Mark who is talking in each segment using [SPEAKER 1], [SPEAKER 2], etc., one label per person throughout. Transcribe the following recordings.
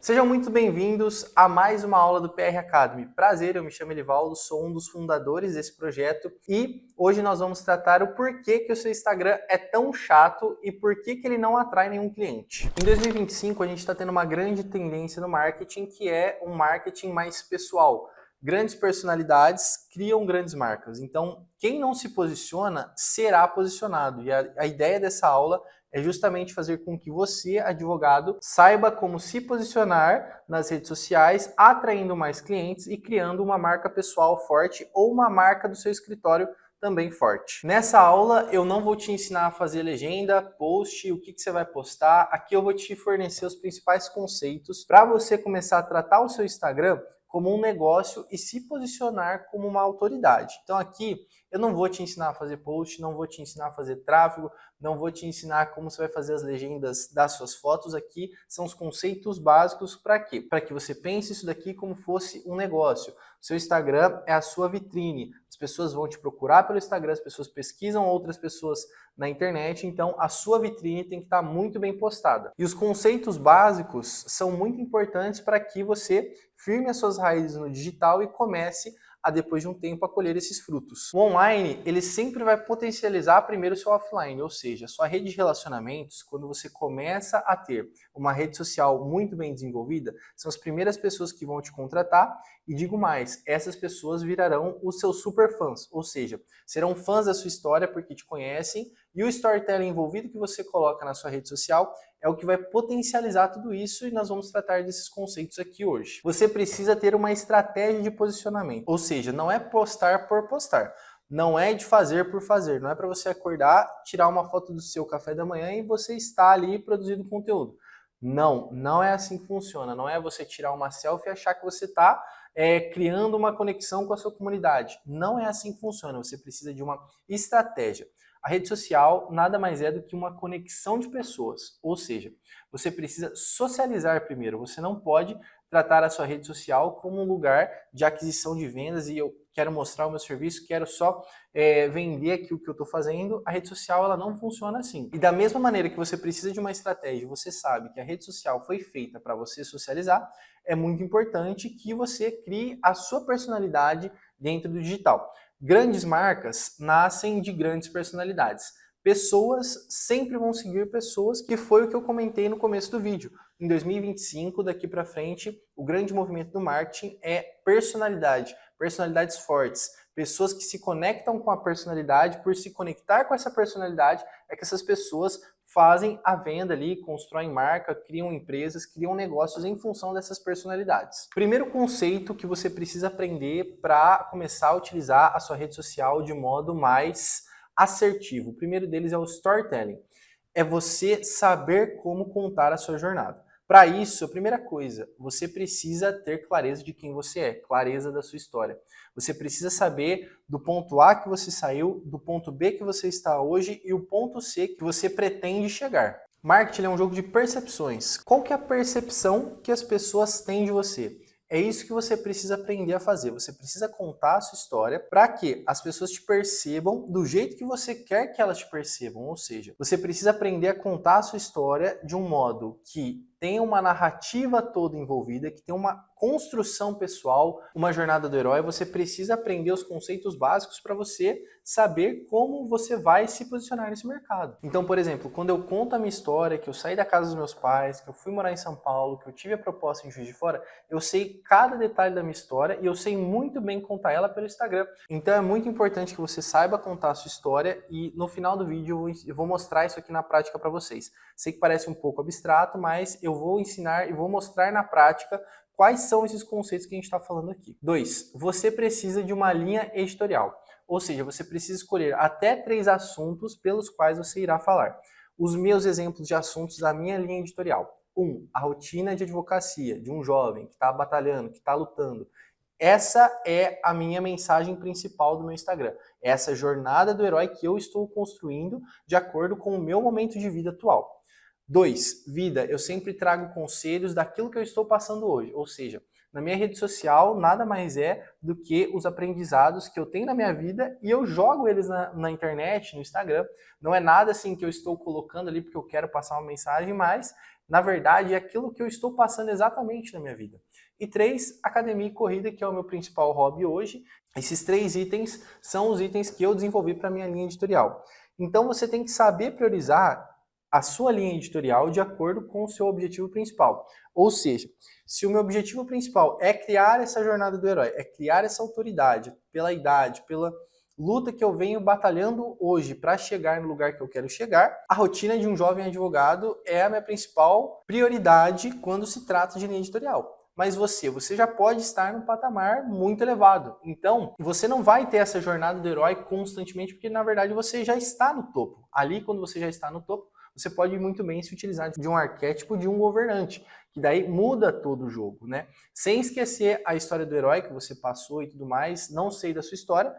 [SPEAKER 1] Sejam muito bem-vindos a mais uma aula do PR Academy. Prazer, eu me chamo Elivaldo, sou um dos fundadores desse projeto e hoje nós vamos tratar o porquê que o seu Instagram é tão chato e por que ele não atrai nenhum cliente. Em 2025, a gente está tendo uma grande tendência no marketing que é um marketing mais pessoal. Grandes personalidades criam grandes marcas. Então, quem não se posiciona será posicionado. E a ideia dessa aula é justamente fazer com que você, advogado, saiba como se posicionar nas redes sociais, atraindo mais clientes e criando uma marca pessoal forte ou uma marca do seu escritório também forte. Nessa aula eu não vou te ensinar a fazer legenda, post, o que você vai postar. Aqui eu vou te fornecer os principais conceitos para você começar a tratar o seu Instagram como um negócio e se posicionar como uma autoridade. Então aqui eu não vou te ensinar a fazer post, não vou te ensinar a fazer tráfego, não vou te ensinar como você vai fazer as legendas das suas fotos. Aqui são os conceitos básicos para quê? Para que você pense isso daqui como fosse um negócio. O seu Instagram é a sua vitrine. As pessoas vão te procurar pelo Instagram, as pessoas pesquisam outras pessoas na internet, então a sua vitrine tem que estar muito bem postada. E os conceitos básicos são muito importantes para que você firme as suas raízes no digital e comece a, depois de um tempo, a colher esses frutos. O online, ele sempre vai potencializar primeiro o seu offline, ou seja, a sua rede de relacionamentos. Quando você começa a ter uma rede social muito bem desenvolvida, são as primeiras pessoas que vão te contratar e digo mais, essas pessoas virarão os seus super fãs, ou seja, serão fãs da sua história porque te conhecem e o storytelling envolvido que você coloca na sua rede social é o que vai potencializar tudo isso e nós vamos tratar desses conceitos aqui hoje. Você precisa ter uma estratégia de posicionamento, ou seja, não é postar por postar. Não é de fazer por fazer, não é para você acordar, tirar uma foto do seu café da manhã e você está ali produzindo conteúdo. Não é assim que funciona. Não é você tirar uma selfie e achar que você está criando uma conexão com a sua comunidade. Não é assim que funciona. Você precisa de uma estratégia. A rede social nada mais é do que uma conexão de pessoas, ou seja, você precisa socializar primeiro, você não pode tratar a sua rede social como um lugar de aquisição de vendas e eu quero mostrar o meu serviço, quero só vender aqui o que eu estou fazendo. A rede social ela não funciona assim. E da mesma maneira que você precisa de uma estratégia, você sabe que a rede social foi feita para você socializar, é muito importante que você crie a sua personalidade dentro do digital. Grandes marcas nascem de grandes personalidades. Pessoas sempre vão seguir pessoas, que foi o que eu comentei no começo do vídeo. Em 2025, daqui para frente, o grande movimento do marketing é personalidade, personalidades fortes, pessoas que se conectam com a personalidade. Por se conectar com essa personalidade, é que essas pessoas fazem a venda ali, constroem marca, criam empresas, criam negócios em função dessas personalidades. Primeiro conceito que você precisa aprender para começar a utilizar a sua rede social de modo mais assertivo. O primeiro deles é o storytelling. É você saber como contar a sua jornada. Para isso, a primeira coisa, você precisa ter clareza de quem você é, clareza da sua história. Você precisa saber do ponto A que você saiu, do ponto B que você está hoje e o ponto C que você pretende chegar. Marketing é um jogo de percepções. Qual que é a percepção que as pessoas têm de você? É isso que você precisa aprender a fazer. Você precisa contar a sua história para que as pessoas te percebam do jeito que você quer que elas te percebam. Ou seja, você precisa aprender a contar a sua história de um modo que tenha uma narrativa toda envolvida, que tenha uma construção pessoal, uma jornada do herói. Você precisa aprender os conceitos básicos para você saber como você vai se posicionar nesse mercado. Então, por exemplo, quando eu conto a minha história, que eu saí da casa dos meus pais, que eu fui morar em São Paulo, que eu tive a proposta em Juiz de Fora, eu sei cada detalhe da minha história e eu sei muito bem contar ela pelo Instagram. Então é muito importante que você saiba contar a sua história e no final do vídeo eu vou mostrar isso aqui na prática para vocês. Sei que parece um pouco abstrato, mas eu vou ensinar e vou mostrar na prática quais são esses conceitos que a gente está falando aqui. 2. Você precisa de uma linha editorial. Ou seja, você precisa escolher até 3 assuntos pelos quais você irá falar. Os meus exemplos de assuntos da minha linha editorial. 1. A rotina de advocacia de um jovem que está batalhando, que está lutando. Essa é a minha mensagem principal do meu Instagram. Essa jornada do herói que eu estou construindo de acordo com o meu momento de vida atual. 2. Vida. Eu sempre trago conselhos daquilo que eu estou passando hoje. Ou seja, na minha rede social nada mais é do que os aprendizados que eu tenho na minha vida e eu jogo eles na internet, no Instagram. Não é nada assim que eu estou colocando ali porque eu quero passar uma mensagem, mas na verdade, é aquilo que eu estou passando exatamente na minha vida. E 3, academia e corrida, que é o meu principal hobby hoje. Esses 3 itens são os itens que eu desenvolvi para a minha linha editorial. Então você tem que saber priorizar a sua linha editorial de acordo com o seu objetivo principal. Ou seja, se o meu objetivo principal é criar essa jornada do herói, é criar essa autoridade pela idade, pela luta que eu venho batalhando hoje para chegar no lugar que eu quero chegar, a rotina de um jovem advogado é a minha principal prioridade quando se trata de linha editorial. Mas você já pode estar num patamar muito elevado. Então, você não vai ter essa jornada do herói constantemente, porque na verdade você já está no topo. Ali, quando você já está no topo, você pode muito bem se utilizar de um arquétipo de um governante, que daí muda todo o jogo, né? Sem esquecer a história do herói que você passou e tudo mais, não sei da sua história,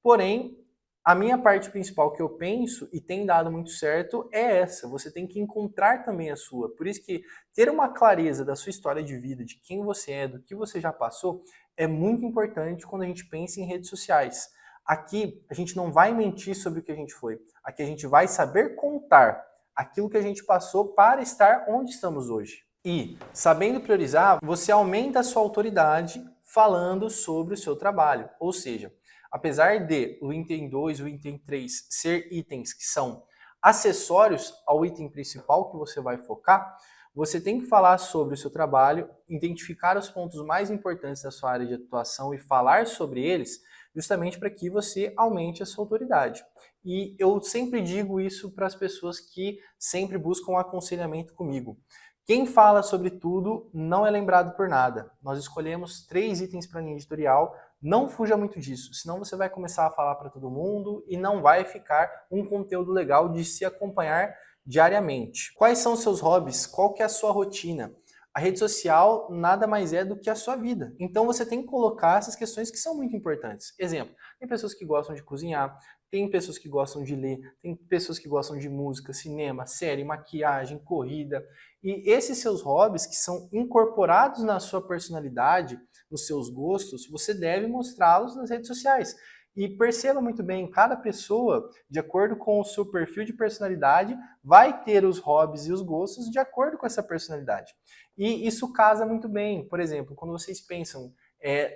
[SPEAKER 1] porém, a minha parte principal que eu penso e tem dado muito certo é essa. Você tem que encontrar também a sua. Por isso que ter uma clareza da sua história de vida, de quem você é, do que você já passou, é muito importante quando a gente pensa em redes sociais. Aqui a gente não vai mentir sobre o que a gente foi. Aqui a gente vai saber contar aquilo que a gente passou para estar onde estamos hoje. E, sabendo priorizar, você aumenta a sua autoridade falando sobre o seu trabalho. Ou seja, apesar de o item 2 e o item 3 ser itens que são acessórios ao item principal que você vai focar, você tem que falar sobre o seu trabalho, identificar os pontos mais importantes da sua área de atuação e falar sobre eles, justamente para que você aumente a sua autoridade. E eu sempre digo isso para as pessoas que sempre buscam aconselhamento comigo. Quem fala sobre tudo não é lembrado por nada. Nós escolhemos 3 itens para a linha editorial, não fuja muito disso, senão você vai começar a falar para todo mundo e não vai ficar um conteúdo legal de se acompanhar diariamente. Quais são os seus hobbies? Qual que é a sua rotina? A rede social nada mais é do que a sua vida. Então você tem que colocar essas questões que são muito importantes. Exemplo, tem pessoas que gostam de cozinhar, tem pessoas que gostam de ler, tem pessoas que gostam de música, cinema, série, maquiagem, corrida. E esses seus hobbies que são incorporados na sua personalidade, nos seus gostos, você deve mostrá-los nas redes sociais. E perceba muito bem, cada pessoa, de acordo com o seu perfil de personalidade, vai ter os hobbies e os gostos de acordo com essa personalidade. E isso casa muito bem. Por exemplo, quando vocês pensam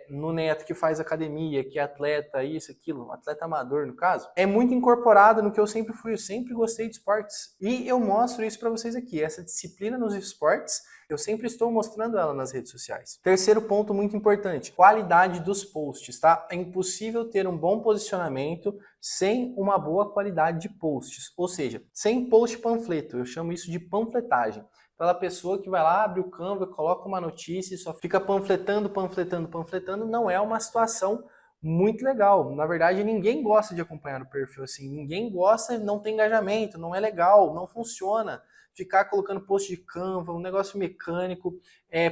[SPEAKER 1] no neto que faz academia, que é atleta, isso, aquilo, atleta amador no caso, é muito incorporado no que eu sempre fui, eu sempre gostei de esportes. E eu mostro isso para vocês aqui, essa disciplina nos esportes, eu sempre estou mostrando ela nas redes sociais. Terceiro ponto muito importante, qualidade dos posts, tá? É impossível ter um bom posicionamento sem uma boa qualidade de posts, ou seja, sem post panfleto, eu chamo isso de panfletagem. Aquela pessoa que vai lá, abre o Canva, coloca uma notícia e só fica panfletando, não é uma situação muito legal. Na verdade, ninguém gosta de acompanhar o perfil assim, ninguém gosta, não tem engajamento, não é legal, não funciona. Ficar colocando post de Canva, um negócio mecânico,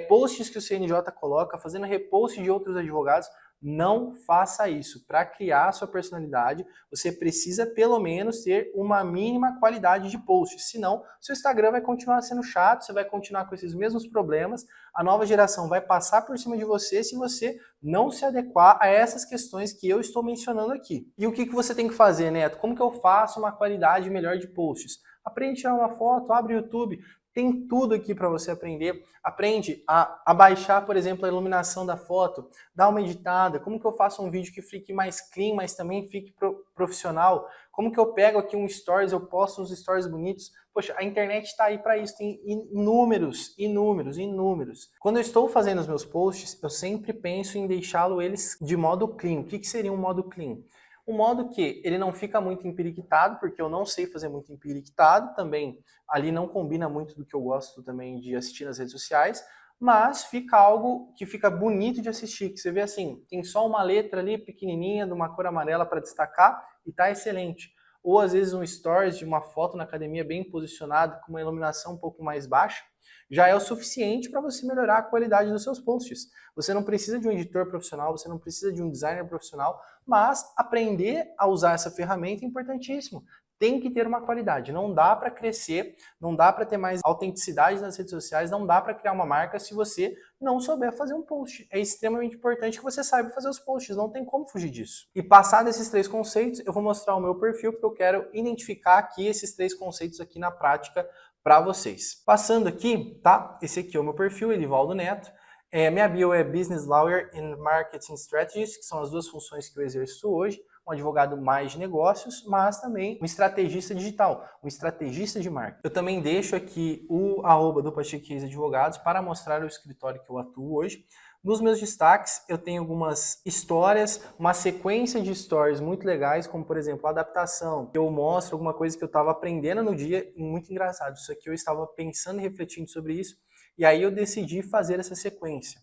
[SPEAKER 1] posts que o CNJ coloca, fazendo repost de outros advogados, não faça isso. Para criar a sua personalidade, você precisa pelo menos ter uma mínima qualidade de post. Senão, seu Instagram vai continuar sendo chato, você vai continuar com esses mesmos problemas, a nova geração vai passar por cima de você se você não se adequar a essas questões que eu estou mencionando aqui. E o que você tem que fazer, Neto? Como que eu faço uma qualidade melhor de posts? Aprende a tirar uma foto, abre o YouTube, tem tudo aqui para você aprender. Aprende a baixar, por exemplo, a iluminação da foto, dá uma editada, como que eu faço um vídeo que fique mais clean, mas também fique profissional, como que eu pego aqui um stories, eu posto uns stories bonitos. Poxa, a internet está aí para isso, tem inúmeros. Quando eu estou fazendo os meus posts, eu sempre penso em deixá-lo eles de modo clean. O que seria um modo clean? Um modo que ele não fica muito empiriquitado, porque eu não sei fazer muito empiriquitado, também ali não combina muito do que eu gosto também de assistir nas redes sociais, mas fica algo que fica bonito de assistir, que você vê assim, tem só uma letra ali pequenininha, de uma cor amarela para destacar e tá excelente. Ou às vezes um stories de uma foto na academia bem posicionado, com uma iluminação um pouco mais baixa, já é o suficiente para você melhorar a qualidade dos seus posts. Você não precisa de um editor profissional, você não precisa de um designer profissional, mas aprender a usar essa ferramenta é importantíssimo. Tem que ter uma qualidade, não dá para crescer, não dá para ter mais autenticidade nas redes sociais, não dá para criar uma marca se você não souber fazer um post. É extremamente importante que você saiba fazer os posts, não tem como fugir disso. E passado esses 3 conceitos, eu vou mostrar o meu perfil, porque eu quero identificar aqui esses 3 conceitos aqui na prática para vocês. Passando aqui, tá? Esse aqui é o meu perfil, Elivaldo Neto. Minha bio é Business Lawyer and Marketing Strategist, que são as duas funções que eu exerço hoje. Um advogado mais de negócios, mas também um estrategista digital, um estrategista de marketing. Eu também deixo aqui o @ do Pachequês Advogados para mostrar o escritório que eu atuo hoje. Nos meus destaques, eu tenho algumas histórias, uma sequência de stories muito legais, como, por exemplo, a adaptação, que eu mostro alguma coisa que eu estava aprendendo no dia, e muito engraçado. Isso aqui eu estava pensando e refletindo sobre isso, e aí eu decidi fazer essa sequência.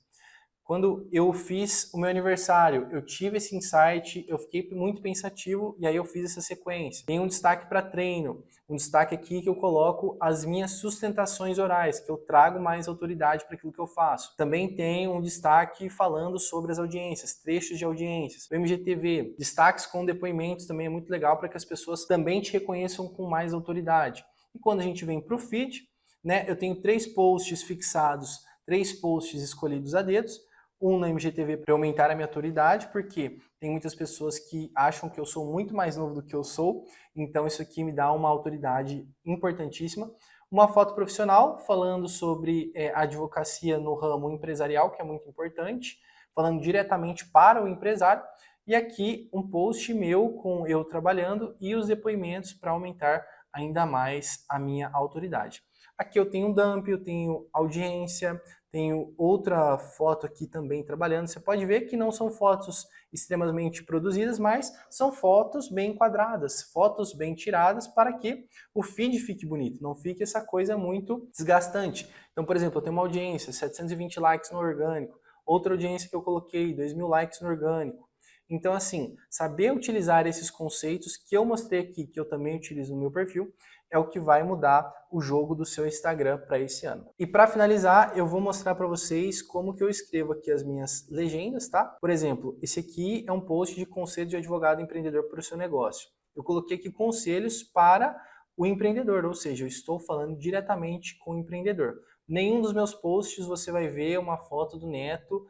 [SPEAKER 1] Quando eu fiz o meu aniversário, eu tive esse insight, eu fiquei muito pensativo e aí eu fiz essa sequência. Tem um destaque para treino, um destaque aqui que eu coloco as minhas sustentações orais, que eu trago mais autoridade para aquilo que eu faço. Também tem um destaque falando sobre as audiências, trechos de audiências. O MGTV, destaques com depoimentos também é muito legal para que as pessoas também te reconheçam com mais autoridade. E quando a gente vem para o feed, né, eu tenho 3 posts fixados, 3 posts escolhidos a dedos, um na MGTV para aumentar a minha autoridade, porque tem muitas pessoas que acham que eu sou muito mais novo do que eu sou, então isso aqui me dá uma autoridade importantíssima. Uma foto profissional falando sobre a advocacia no ramo empresarial, que é muito importante, falando diretamente para o empresário, e aqui um post meu com eu trabalhando e os depoimentos para aumentar ainda mais a minha autoridade. Aqui eu tenho um dump, eu tenho audiência, tenho outra foto aqui também trabalhando. Você pode ver que não são fotos extremamente produzidas, mas são fotos bem enquadradas, fotos bem tiradas para que o feed fique bonito, não fique essa coisa muito desgastante. Então, por exemplo, eu tenho uma audiência, 720 likes no orgânico, outra audiência que eu coloquei, 2.000 likes no orgânico. Então, assim, saber utilizar esses conceitos que eu mostrei aqui, que eu também utilizo no meu perfil, é o que vai mudar o jogo do seu Instagram para esse ano. E para finalizar, eu vou mostrar para vocês como que eu escrevo aqui as minhas legendas, tá? Por exemplo, esse aqui é um post de conselho de advogado empreendedor para o seu negócio. Eu coloquei aqui conselhos para o empreendedor, ou seja, eu estou falando diretamente com o empreendedor. Nenhum dos meus posts você vai ver uma foto do Neto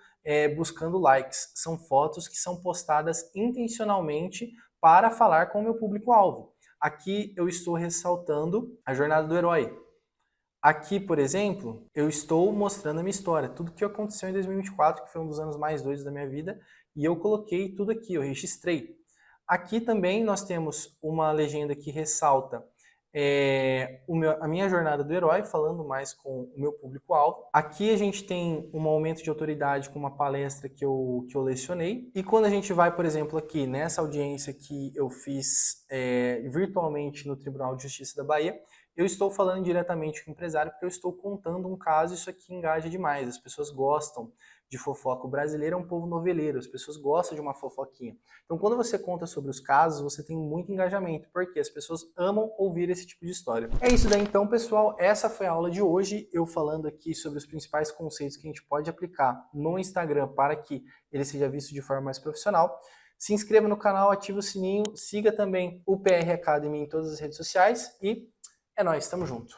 [SPEAKER 1] buscando likes. São fotos que são postadas intencionalmente para falar com o meu público-alvo. Aqui eu estou ressaltando a jornada do herói. Aqui, por exemplo, eu estou mostrando a minha história, tudo que aconteceu em 2024, que foi um dos anos mais doidos da minha vida, e eu coloquei tudo aqui, eu registrei. Aqui também nós temos uma legenda que ressalta a minha jornada do herói, falando mais com o meu público-alvo. Aqui a gente tem um aumento de autoridade com uma palestra que eu lecionei. E quando a gente vai, por exemplo, aqui nessa audiência que eu fiz virtualmente no Tribunal de Justiça da Bahia, eu estou falando diretamente com o empresário porque eu estou contando um caso e isso aqui engaja demais. As pessoas gostam de fofoca. O brasileiro é um povo noveleiro, as pessoas gostam de uma fofoquinha. Então, quando você conta sobre os casos, você tem muito engajamento, porque as pessoas amam ouvir esse tipo de história. É isso daí então, pessoal. Essa foi a aula de hoje, eu falando aqui sobre os principais conceitos que a gente pode aplicar no Instagram para que ele seja visto de forma mais profissional. Se inscreva no canal, ative o sininho, siga também o PR Academy em todas as redes sociais e é nóis, tamo junto.